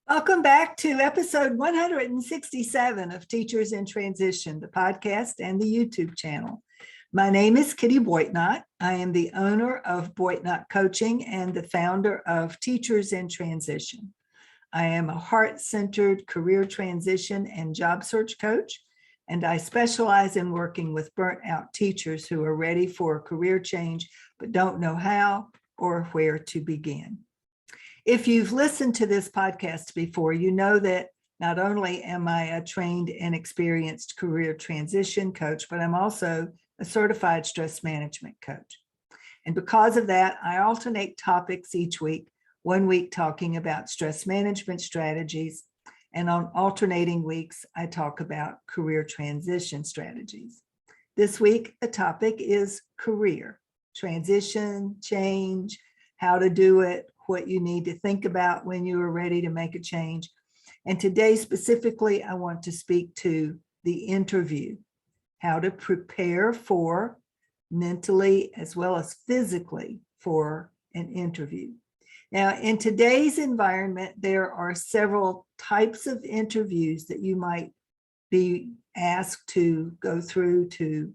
Welcome back to episode 167 of Teachers in Transition, the podcast and the YouTube channel. My name is Kitty Boitnott. I am the owner of Boitnott Coaching and the founder of Teachers in Transition. I am a heart-centered career transition and job search coach, and I specialize in working with burnt-out teachers who are ready for a career change but don't know how or where to begin. If you've listened to this podcast before, you know that not only am I a trained and experienced career transition coach, but I'm also a certified stress management coach. And because of that, I alternate topics each week, one week talking about stress management strategies, and on alternating weeks, I talk about career transition strategies. This week, the topic is career, transition, change, how to do it, what you need to think about when you are ready to make a change. And today specifically, I want to speak to the interview, how to prepare for mentally as well as physically for an interview. Now, in today's environment, there are several types of interviews that you might be asked to go through to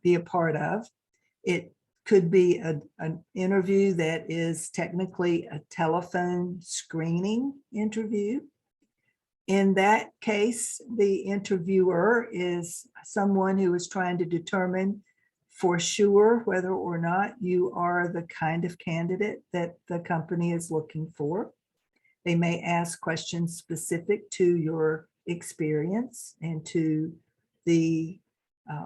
be a part of. It could be an interview that is technically a telephone screening interview. In that case, the interviewer is someone who is trying to determine for sure whether or not you are the kind of candidate that the company is looking for. They may ask questions specific to your experience and to the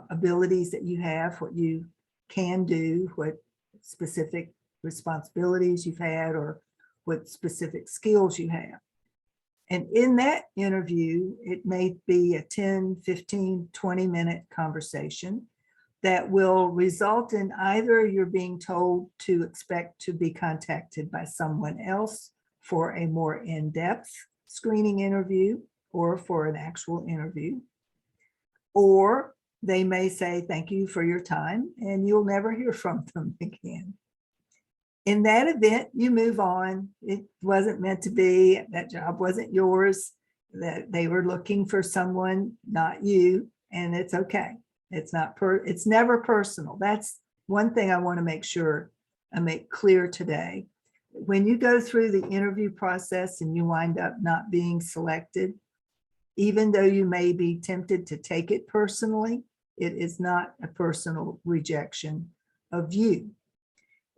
abilities that you have, what you can do, what specific responsibilities you've had, or what specific skills you have. And in that interview, it may be a 10, 15, 20-minute conversation that will result in either you're being told to expect to be contacted by someone else for a more in-depth screening interview or for an actual interview, or they may say, thank you for your time, and you'll never hear from them again. In that event, you move on. It wasn't meant to be, that job wasn't yours, that they were looking for someone, not you, and it's okay. It's never personal. That's one thing I want to make sure I make clear today. When you go through the interview process and you wind up not being selected, even though you may be tempted to take it personally, it is not a personal rejection of you.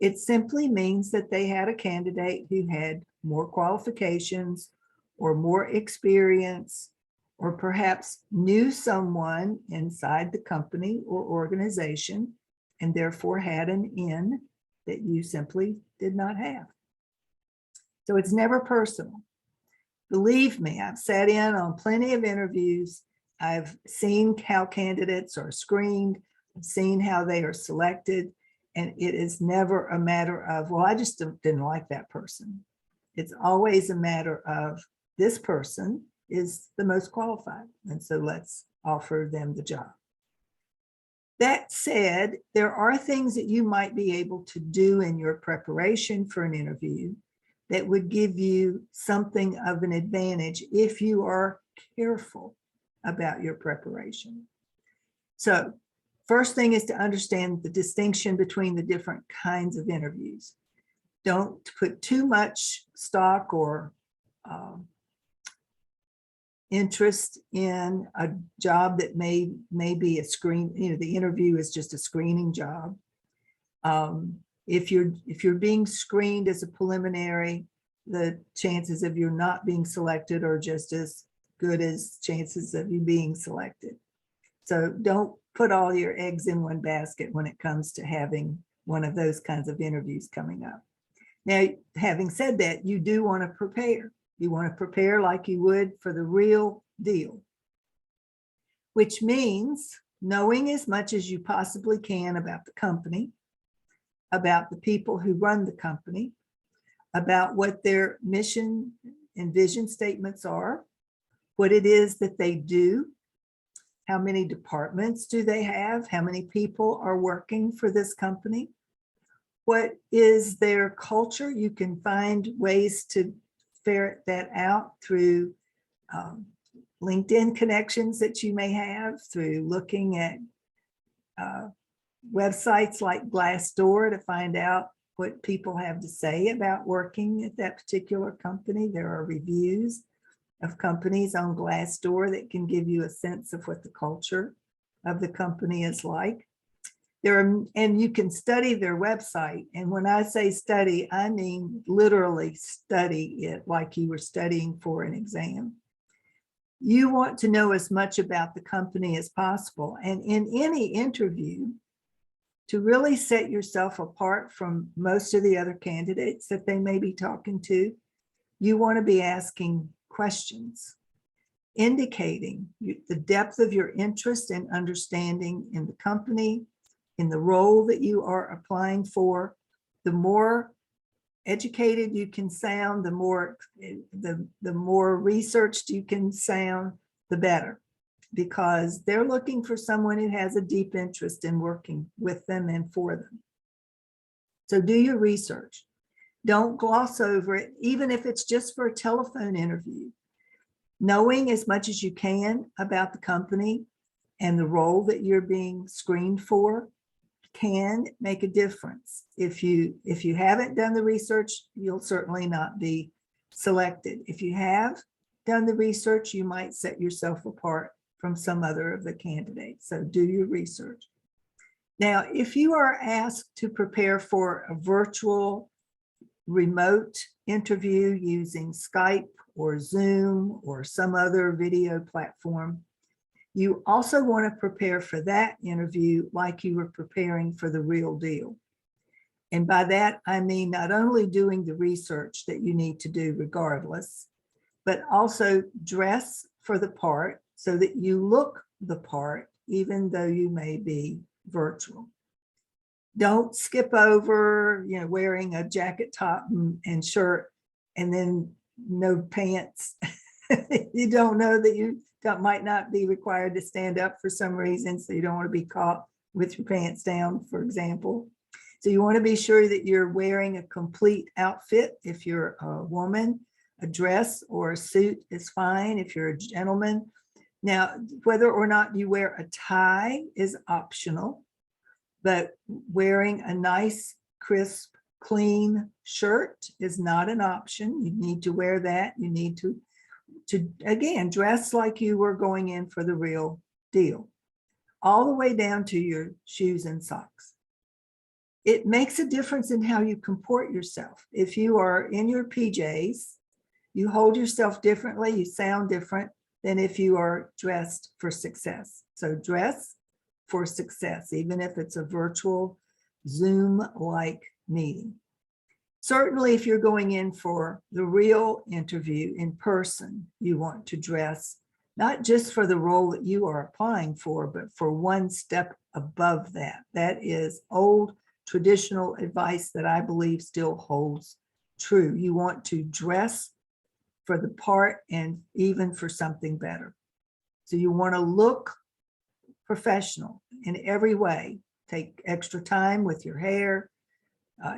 It simply means that they had a candidate who had more qualifications or more experience, or perhaps knew someone inside the company or organization and therefore had an in that you simply did not have. So it's never personal. Believe me, I've sat in on plenty of interviews. I've seen how candidates are screened. I've seen how they are selected. And it is never a matter of, well, I just didn't like that person. It's always a matter of, this person is the most qualified, and so let's offer them the job. That said, there are things that you might be able to do in your preparation for an interview that would give you something of an advantage if you are careful about your preparation. So first thing is to understand the distinction between the different kinds of interviews. Don't put too much stock or interest in a job that may be a screen, the interview is just a screening job. If you're being screened as a preliminary, the chances of you not being selected are just as good as chances of you being selected. So don't put all your eggs in one basket when it comes to having one of those kinds of interviews coming up. Now, having said that, you do want to prepare. You want to prepare like you would for the real deal, which means knowing as much as you possibly can about the company, about the people who run the company, about what their mission and vision statements are, what it is that they do, how many departments do they have, how many people are working for this company, what is their culture. You can find ways to ferret that out through LinkedIn connections that you may have, through looking at websites like Glassdoor to find out what people have to say about working at that particular company. There are reviews of companies on Glassdoor that can give you a sense of what the culture of the company is like. And you can study their website. And when I say study, I mean literally study it like you were studying for an exam. You want to know as much about the company as possible. And in any interview, to really set yourself apart from most of the other candidates that they may be talking to, you want to be asking questions, indicating the depth of your interest and understanding in the company, in the role that you are applying for. The more educated you can sound, the more researched you can sound, the better, because they're looking for someone who has a deep interest in working with them and for them. So do your research. Don't gloss over it, even if it's just for a telephone interview. Knowing as much as you can about the company and the role that you're being screened for can make a difference. If you haven't done the research, you'll certainly not be selected. If you have done the research, you might set yourself apart from some other of the candidates. So do your research. Now, if you are asked to prepare for a virtual remote interview using Skype or Zoom or some other video platform, you also want to prepare for that interview like you were preparing for the real deal. And by that, I mean not only doing the research that you need to do regardless, but also dress for the part so that you look the part, even though you may be virtual. Don't skip over, wearing a jacket top and shirt and then no pants. You don't know that you might not be required to stand up for some reason, so you don't want to be caught with your pants down, for example. So you want to be sure that you're wearing a complete outfit. If you're a woman, a dress or a suit is fine. If you're a gentleman. Now, whether or not you wear a tie is optional, but wearing a nice, crisp, clean shirt is not an option. You need to wear that. You need to again, dress like you were going in for the real deal, all the way down to your shoes and socks. It makes a difference in how you comport yourself. If you are in your PJs, you hold yourself differently, you sound different than if you are dressed for success. So dress for success, even if it's a virtual Zoom-like meeting. Certainly, if you're going in for the real interview in person, you want to dress not just for the role that you are applying for, but for one step above that. That is old traditional advice that I believe still holds true. You want to dress for the part and even for something better. So you want to look professional in every way. Take extra time with your hair.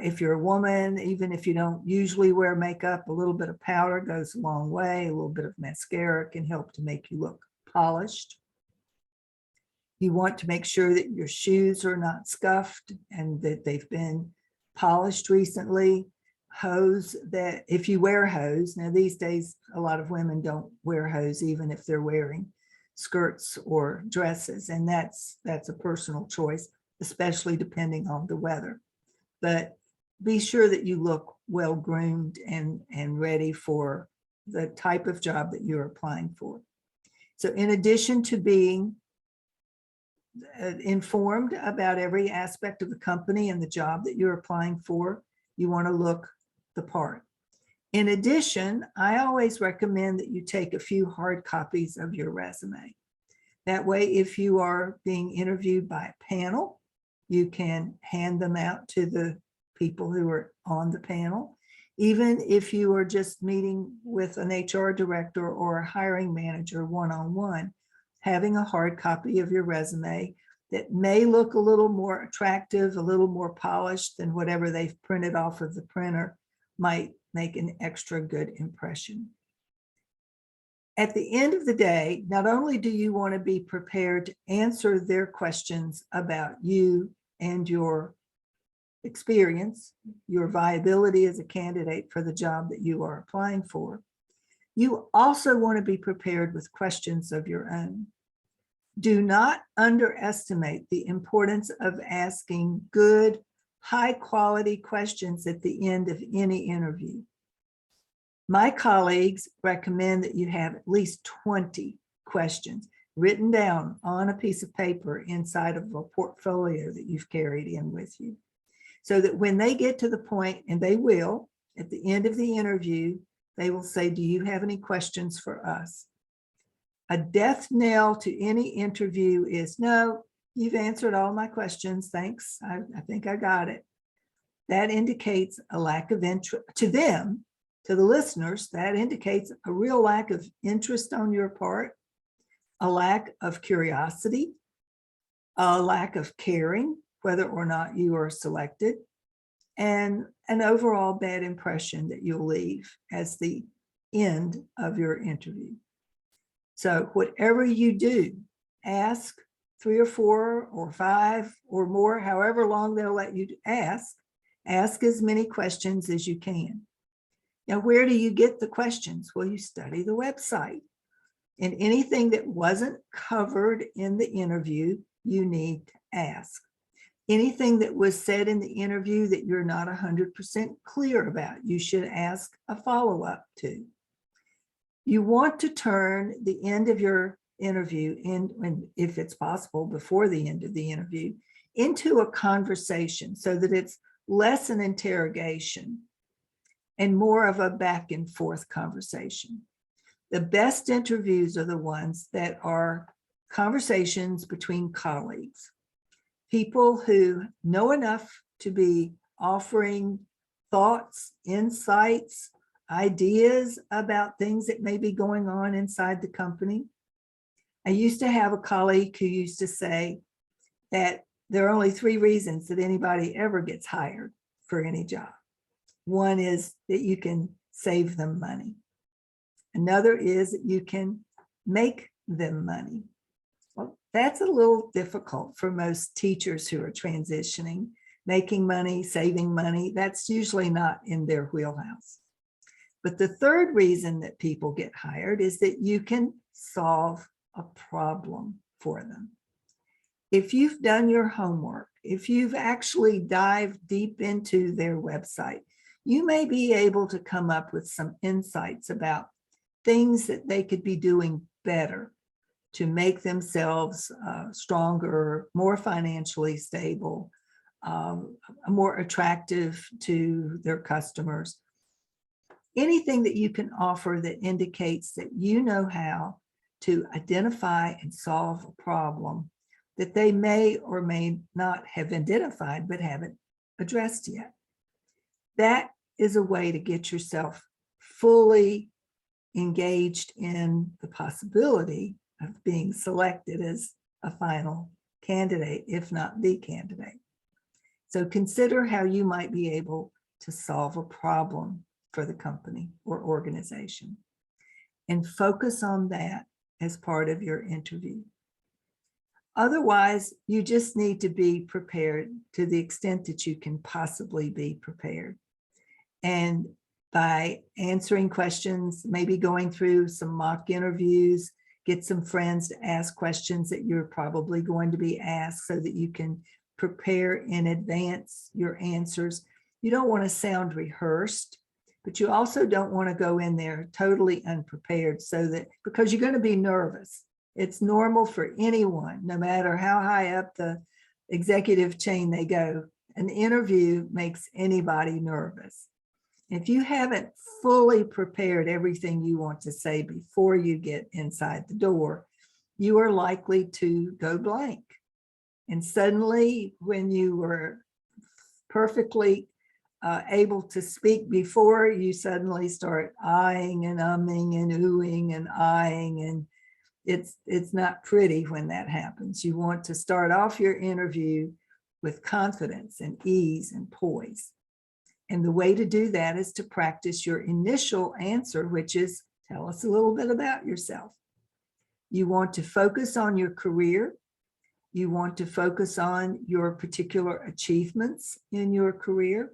If you're a woman, even if you don't usually wear makeup, a little bit of powder goes a long way. A little bit of mascara can help to make you look polished. You want to make sure that your shoes are not scuffed and that they've been polished recently. Hose, that if you wear hose, now these days a lot of women don't wear hose even if they're wearing skirts or dresses, and that's a personal choice, especially depending on the weather. But be sure that you look well groomed and ready for the type of job that you're applying for. So in addition to being informed about every aspect of the company and the job that you're applying for, you want to look the part. In addition, I always recommend that you take a few hard copies of your resume. That way, if you are being interviewed by a panel, you can hand them out to the people who are on the panel. Even if you are just meeting with an HR director or a hiring manager one-on-one, having a hard copy of your resume that may look a little more attractive, a little more polished than whatever they've printed off of the printer might make an extra good impression. At the end of the day, not only do you want to be prepared to answer their questions about you and your experience, your viability as a candidate for the job that you are applying for, you also want to be prepared with questions of your own. Do not underestimate the importance of asking good, high-quality questions at the end of any interview. My colleagues recommend that you have at least 20 questions written down on a piece of paper inside of a portfolio that you've carried in with you, so that when they get to the point, and they will, at the end of the interview, they will say, do you have any questions for us? A death knell to any interview is, no, you've answered all my questions, thanks, I think I got it. That indicates a lack of interest to them, to the listeners. That indicates a real lack of interest on your part, a lack of curiosity, a lack of caring whether or not you are selected, and an overall bad impression that you'll leave as the end of your interview. So whatever you do, ask 3 or 4 or 5 or more, however long they'll let you ask as many questions as you can. Now, where do you get the questions? Well, you study the website, and anything that wasn't covered in the interview, you need to ask. Anything that was said in the interview that you're not 100% clear about, you should ask a follow-up to. You want to turn the end of your interview, and if it's possible before the end of the interview, into a conversation so that it's less an interrogation and more of a back and forth conversation. The best interviews are the ones that are conversations between colleagues, people who know enough to be offering thoughts, insights, ideas about things that may be going on inside the company. I used to have a colleague who used to say that there are only 3 reasons that anybody ever gets hired for any job. One is that you can save them money. Another is that you can make them money. Well, that's a little difficult for most teachers who are transitioning. Making money, saving money, that's usually not in their wheelhouse. But the third reason that people get hired is that you can solve a problem for them. If you've done your homework, if you've actually dived deep into their website, you may be able to come up with some insights about things that they could be doing better to make themselves stronger, more financially stable, more attractive to their customers. Anything that you can offer that indicates that you know how to identify and solve a problem that they may or may not have identified but haven't addressed yet. That is a way to get yourself fully engaged in the possibility of being selected as a final candidate, if not the candidate. So consider how you might be able to solve a problem for the company or organization, and focus on that as part of your interview. Otherwise, you just need to be prepared to the extent that you can possibly be prepared. And by answering questions, maybe going through some mock interviews, get some friends to ask questions that you're probably going to be asked so that you can prepare in advance your answers. You don't want to sound rehearsed, but you also don't want to go in there totally unprepared, so that, because you're going to be nervous. It's normal for anyone, no matter how high up the executive chain they go. An interview makes anybody nervous. If you haven't fully prepared everything you want to say before you get inside the door, you are likely to go blank. And suddenly, when you were perfectly able to speak before, you suddenly start eyeing and umming and oohing and eyeing, and it's not pretty when that happens. You want to start off your interview with confidence and ease and poise. And the way to do that is to practice your initial answer, which is tell us a little bit about yourself. You want to focus on your career. You want to focus on your particular achievements in your career.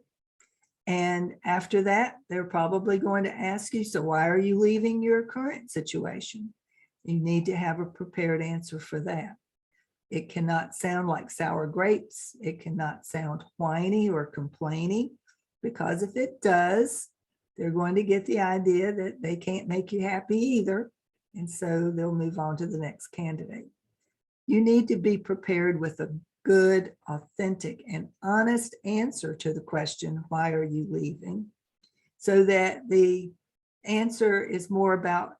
And after that, they're probably going to ask you, so why are you leaving your current situation? You need to have a prepared answer for that. It cannot sound like sour grapes. It cannot sound whiny or complaining, because if it does, they're going to get the idea that they can't make you happy either. And so they'll move on to the next candidate. You need to be prepared with a good, authentic, and honest answer to the question, why are you leaving? So that the answer is more about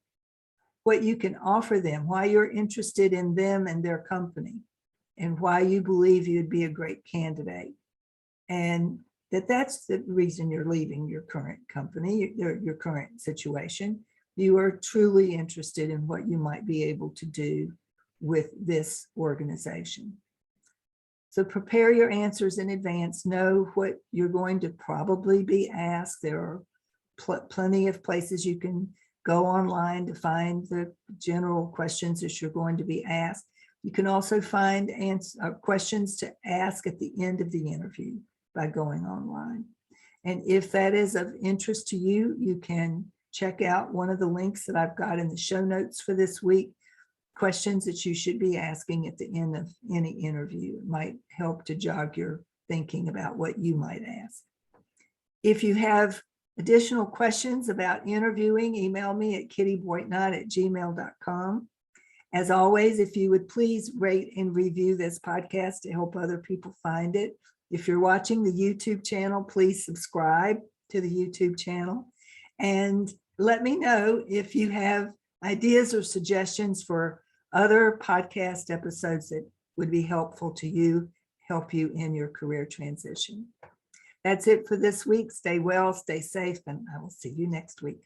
what you can offer them, why you're interested in them and their company, and why you believe you'd be a great candidate. And that's the reason you're leaving your current company, your current situation. You are truly interested in what you might be able to do with this organization. So prepare your answers in advance. Know what you're going to probably be asked. There are plenty of places you can go online to find the general questions that you're going to be asked. You can also find questions to ask at the end of the interview by going online. And if that is of interest to you, you can check out one of the links that I've got in the show notes for this week. Questions that you should be asking at the end of any interview. It might help to jog your thinking about what you might ask. If you have additional questions about interviewing, email me at kittyboitnott@gmail.com. As always, if you would please rate and review this podcast to help other people find it. If you're watching the YouTube channel, please subscribe to the YouTube channel. And let me know if you have ideas or suggestions for other podcast episodes that would be helpful to you, help you in your career transition. That's it for this week. Stay well, stay safe, and I will see you next week.